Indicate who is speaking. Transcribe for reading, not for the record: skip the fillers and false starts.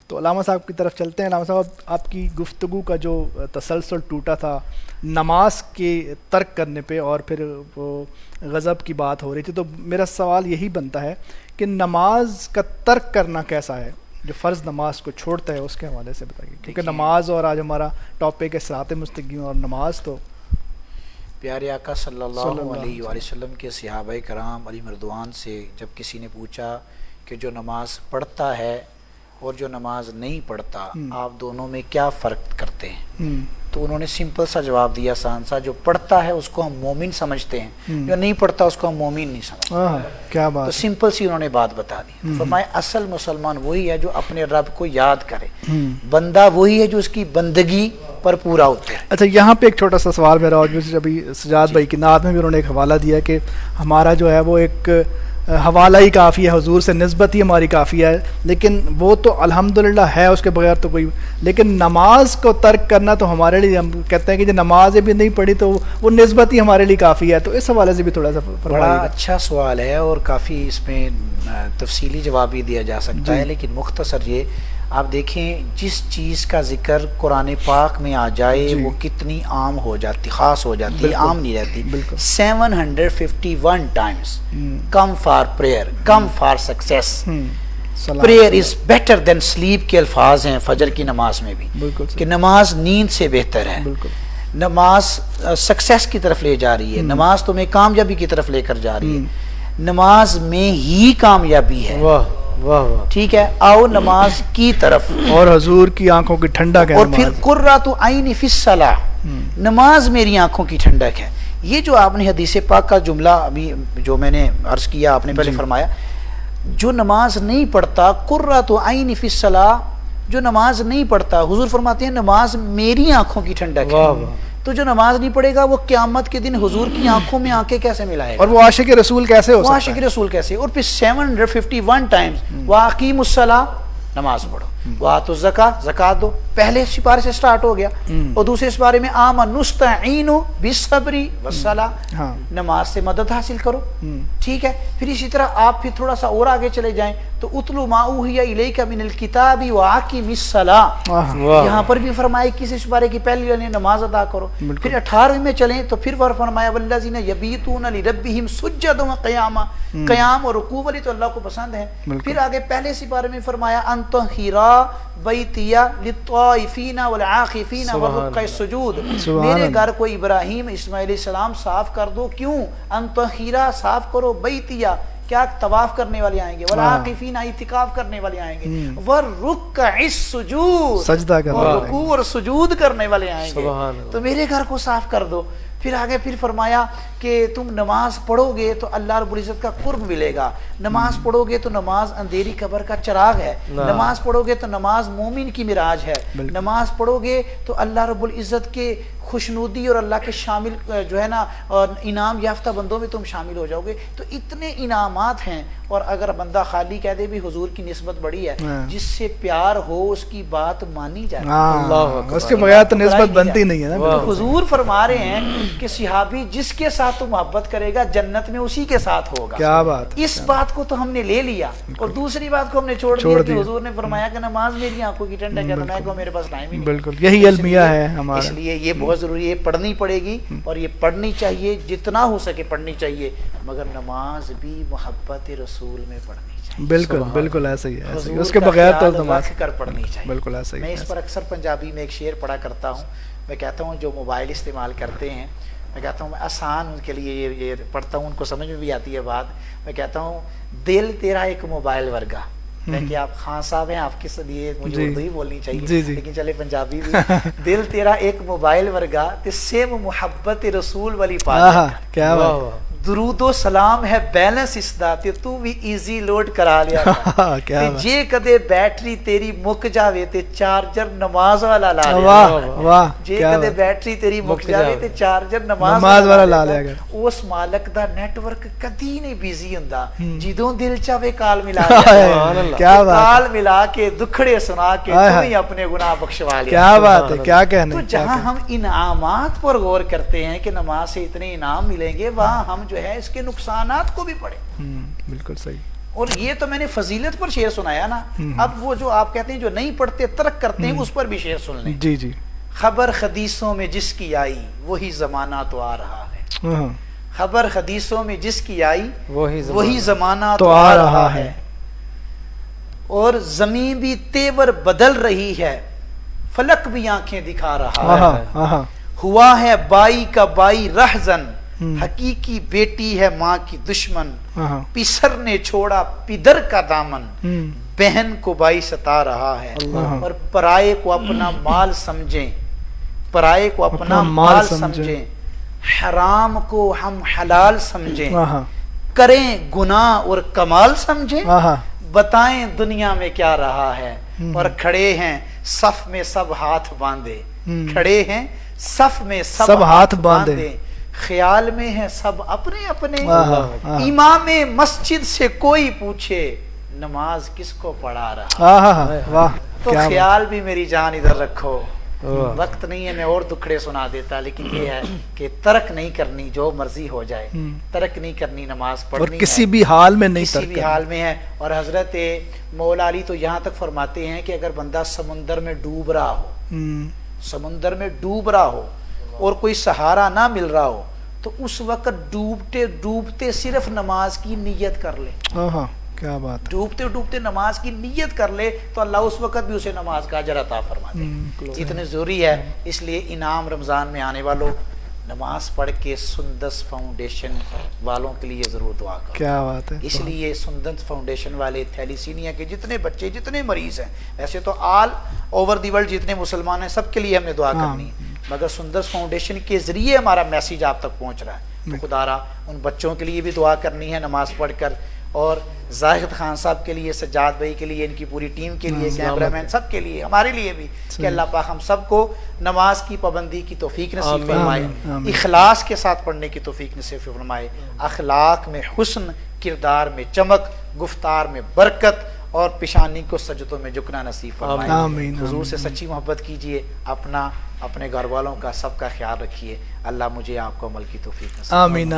Speaker 1: تو علامہ صاحب کی طرف چلتے ہیں. علامہ صاحب آپ کی گفتگو کا جو تسلسل ٹوٹا تھا نماز کے ترک کرنے پہ اور پھر وہ غضب کی بات ہو رہی تھی, تو میرا سوال یہی بنتا ہے کہ نماز کا ترک کرنا کیسا ہے, جو فرض نماز کو چھوڑتا ہے اس کے حوالے سے بتائیے, کیونکہ نماز اور آج ہمارا ٹاپک ہے صراط مستقیم اور نماز. تو
Speaker 2: پیارے آقا صلی اللہ علیہ وآلہ وسلم کے صحابہ کرام علی مردوان سے جب کسی نے پوچھا کہ جو نماز پڑھتا ہے اور جو نماز نہیں پڑھتا آپ دونوں میں کیا فرق کرتے ہیں, تو انہوں نے سمپل سا جواب دیا, آسان سا, جو پڑھتا ہے اس کو ہم مومن سمجھتے ہیں, جو نہیں پڑھتا اس کو ہم مومن نہیں سمجھتے.
Speaker 1: کیا بات,
Speaker 2: تو سمپل سی انہوں نے بات بتا دی. فرمایا اصل مسلمان وہی ہے جو اپنے رب کو یاد کرے, بندہ وہی ہے جو اس کی بندگی پر پورا اترے.
Speaker 1: اچھا یہاں پہ ایک چھوٹا سا سوال میرا, اور جو ابھی سجاد بھائی کی نعت میں بھی انہوں نے ایک حوالہ دیا کہ ہمارا جو ہے وہ ایک حوالہ ہی کافی ہے, حضور سے نسبت ہی ہماری کافی ہے, لیکن وہ تو الحمدللہ ہے, اس کے بغیر تو کوئی, لیکن نماز کو ترک کرنا تو ہمارے لیے, ہم کہتے ہیں کہ جو نماز بھی نہیں پڑھی تو وہ نسبت ہی ہمارے لیے کافی ہے. تو اس حوالے سے بھی تھوڑا سا
Speaker 2: بڑا اچھا سوال ہے اور کافی اس میں تفصیلی جواب بھی دیا جا سکتا ہے, لیکن مختصر یہ آپ دیکھیں جس چیز کا ذکر قرآن پاک میں آ جائے وہ کتنی عام ہو جاتی, خاص ہو جاتی, عام نہیں رہتی. 751 times come for prayer, come for success. prayer is better than sleep کے الفاظ ہیں فجر کی نماز میں بھی, کہ نماز نیند سے بہتر ہے. نماز سکسیس کی طرف لے جا رہی ہے, نماز تمہیں کامیابی کی طرف لے کر جا رہی ہے, نماز میں ہی کامیابی ہے. ٹھیک ہے, آؤ نماز کی طرف,
Speaker 1: اور حضور کی آنکھوں کی ٹھنڈک ہے,
Speaker 2: اور پھر قرۃ عین فی الصلاۃ, نماز میری آنکھوں کی ٹھنڈک ہے. یہ جو آپ نے حدیث پاک کا جملہ ابھی جو میں نے عرض کیا, آپ نے پہلے فرمایا جو نماز نہیں پڑھتا قرۃ عین فی الصلاۃ, جو نماز نہیں پڑھتا حضور فرماتے ہیں نماز میری آنکھوں کی ٹھنڈک ہے. تو جو نماز نہیں پڑھے گا وہ قیامت کے دن حضور کی آنکھوں میں آنکھیں کیسے ملائے گا,
Speaker 1: اور وہ عاشق رسول کیسے ہو سکتا ہے,
Speaker 2: وہ عاشق رسول کیسے. اور پھر 751 times وَأَقِیمُوا الصَّلَاةَ, نماز پڑھو, وَآتُوا الزَّکَاةَ, زکات دو. پہلے سپارے سے سٹارٹ ہو گیا, اور دوسرے سپارے میں آمَنُوا اسْتَعِینُوا بِالصَّبْرِ وَالصَّلَاةِ, نماز سے مدد حاصل کرو. ٹھیک ہے, پھر اسی طرح آپ پھر تھوڑا سا اور آگے چلے جائیں تو اتلو ما اوحی الیک من الکتاب واقم الصلاۃ, یہاں پر بھی فرمایا کسی سپارے کی پہلی لائن نماز ادا کرو. پھر 18ویں میں چلیں تو پھر فرمایا والذین یبیتون لربہم سجدا وقیاما, قیام اور رکوع والی تو اللہ کو پسند ہے. پھر آگے پہلے سپارے میں فرمایا ان طہرا بیتی للطائفین والعاکفین والرکع السجود, میرے گھر کو ابراہیم اسماعیل علیہ السلام صاف کر دو. کیوں؟ ان طہرا, صاف کرو, بیتیا کیا طواف کرنے والے آئیں گے, والعاکفین اعتکاف کرنے والے آئیں گے, والرکع السجود,
Speaker 1: سجدہ کرنے والے,
Speaker 2: رکوع اور سجود کرنے والے آئیں گے. تو میرے گھر کو صاف کر دو. پھر آگے پھر فرمایا کہ تم نماز پڑھو گے تو اللہ رب العزت کا قرب ملے گا, نماز پڑھو گے تو نماز اندھیری قبر کا چراغ ہے, نماز پڑھو گے تو نماز مومن کی معراج ہے, نماز پڑھو گے تو اللہ رب العزت کے خوشنودی اور اللہ کے شامل جو ہے نا انعام یافتہ بندوں میں تم شامل ہو جاؤ گے. تو اتنے انعامات ہیں. اور اگر بندہ خالی کہہ دے بھی حضور کی نسبت بڑی ہے, جس سے پیار ہو اس کی بات مانی جاتی ہے,
Speaker 1: اس کے بغیر تو نسبت بنتی نہیں ہے نا.
Speaker 2: حضور فرما رہے ہیں کہ صحابی جس کے ساتھ تو محبت کرے گا جنت میں اسی کے ساتھ ہوگا.
Speaker 1: کیا بات,
Speaker 2: اس بات کو تو ہم نے لے لیا, اور دوسری بات کو ہم نے چھوڑ دیا کہ حضور نے فرمایا کہ نماز میری آنکھوں کی ٹھنڈک ہے, تو میں کہوں میرے پاس ٹائم ہی نہیں.
Speaker 1: بالکل یہی المیہ ہے ہمارا.
Speaker 2: اس لیے یہ بہت ضروری ہے, پڑھنی پڑے گی, اور یہ پڑھنی چاہیے, جتنا ہو سکے پڑھنی چاہیے, مگر نماز بھی محبت رسول میں پڑھنی چاہیے.
Speaker 1: بالکل بالکل ایسا ہی ہے, اس کے بغیر تو نماز
Speaker 2: کر پڑھنی چاہیے.
Speaker 1: بالکل ایسا ہی.
Speaker 2: میں اس پر اکثر پنجابی میں ایک شعر پڑھا کرتا ہوں. میں کہتا ہوں جو موبائل استعمال کرتے ہیں, میں کہتا ہوں میں آسان ان کے لیے یہ پڑھتا ہوں, ان کو سمجھ میں بھی آتی ہے بات. میں کہتا ہوں دل تیرا ایک موبائل ورگا, کہ آپ خان صاحب ہیں, آپ کے لیے مجھے اردو ہی بولنی چاہیے, لیکن چلے پنجابی بھی. دل تیرا ایک موبائل ورگا تے سیم محبت رسول والی پاک.
Speaker 1: کیا بات,
Speaker 2: درود و سلام ہے بیلنس اس دا تے تو بھی ایزی لوڈ کرا لیا تے جے کدے بیٹری تیری مک جاوے تے چارجر نماز والا لا لیا. جے کدے بیٹری تیری مک جاوے تے چارجر نماز والا لا لیا. اس مالک دا نیٹ ورک کدی نہیں بیزی ہوندا, جدوں دل چاہے کال ملا لیا, کال ملا کے دکھڑے سنا کے تو ہی اپنے گناہ بخشوا لیا.
Speaker 1: کیا بات ہے, کیا کہنے.
Speaker 2: تو جہاں ہم انعامات پر غور کرتے ہیں کہ نماز سے اتنے انعام ملیں گے, وہاں ہم جو ہے اس کے نقصانات کو بھی پڑھیں.
Speaker 1: بالکل صحیح.
Speaker 2: اور یہ تو میں نے فضیلت پر شعر سنایا نا، اب وہ جو آپ کہتے ہیں جو نہیں پڑھتے ترک کرتے ہیں اس پر بھی شعر سن لیں.
Speaker 1: جی جی.
Speaker 2: خبر حدیثوں میں جس کی آئی وہی زمانہ تو آ رہا ہے. خبر حدیثوں میں جس کی آئی وہی زمانہ تو آ رہا ہے. اور زمین بھی تیور بدل رہی ہے، فلک بھی آنکھیں دکھا رہا ہے. ہوا ہے بائی کا بائی رہزن، حقیقی بیٹی ہے ماں کی دشمن. پسر نے چھوڑا پدر کا دامن، بہن کو بائی ستا رہا ہے. اور پرائے کو اپنا مال سمجھیں، پرائے کو اپنا مال سمجھیں، حرام کو ہم حلال سمجھیں. کریں گناہ اور کمال سمجھیں، بتائیں دنیا میں کیا رہا ہے. اور کھڑے ہیں صف میں سب ہاتھ باندھے، کھڑے ہیں صف میں سب ہاتھ باندھے. خیال میں ہیں سب اپنے اپنے. امام مسجد سے کوئی پوچھے نماز کس کو پڑھا رہا. تو خیال بھی میری جان ادھر رکھو. وقت نہیں ہے، میں اور دکھڑے سنا دیتا، لیکن یہ ہے کہ ترک نہیں کرنی، جو مرضی ہو جائے ترک نہیں کرنی، نماز پڑھنی
Speaker 1: اور کسی بھی حال میں نہیں،
Speaker 2: کسی بھی حال میں ہے. اور حضرت مولا علی تو یہاں تک فرماتے ہیں کہ اگر بندہ سمندر میں ڈوب رہا ہو، سمندر میں ڈوب رہا ہو اور کوئی سہارا نہ مل رہا ہو، تو اس وقت ڈوبتے ڈوبتے صرف نماز کی نیت کر لے.
Speaker 1: کیا بات.
Speaker 2: ڈوبتے ڈوبتے نماز کی نیت کر لے تو اللہ اس وقت بھی اسے نماز کا اجر عطا فرما دے. اتنے ضروری ہے. اس لیے انعام رمضان میں آنے والوں نماز پڑھ کے سندس فاؤنڈیشن والوں کے لیے ضرور دعا کرو.
Speaker 1: کیا بات ہے.
Speaker 2: اس لیے سندس فاؤنڈیشن والے تھیلیسیمیا کے جتنے بچے جتنے مریض ہیں، ویسے تو آل اوور دی ورلڈ جتنے مسلمان ہیں سب کے لیے ہم نے دعا کرنی ہے، مگر سندس فاؤنڈیشن کے ذریعے ہمارا میسیج آپ تک پہنچ رہا ہے. تو خدا را ان بچوں کے لیے بھی دعا کرنی ہے نماز پڑھ کر، اور زاہد خان صاحب کے لیے، سجاد بھائی کے لیے، ان کی پوری ٹیم کے لیے، کیمرہ مین سب کے لیے، ہمارے لیے بھی، کہ اللہ پاک ہم سب کو نماز کی پابندی کی توفیق نصیب فرمائے، اخلاص کے ساتھ پڑھنے کی توفیق نصیب فرمائے، اخلاق میں حسن، کردار میں چمک، گفتار میں برکت، اور پیشانی کو سجدوں میں جھکنا نصیب فرمائے. حضور سے سچی محبت کیجئے، اپنا، اپنے گھر والوں کا، سب کا خیال رکھیے. اللہ مجھے آپ کو عمل کی توفیق نصیب فرمائے. آمین.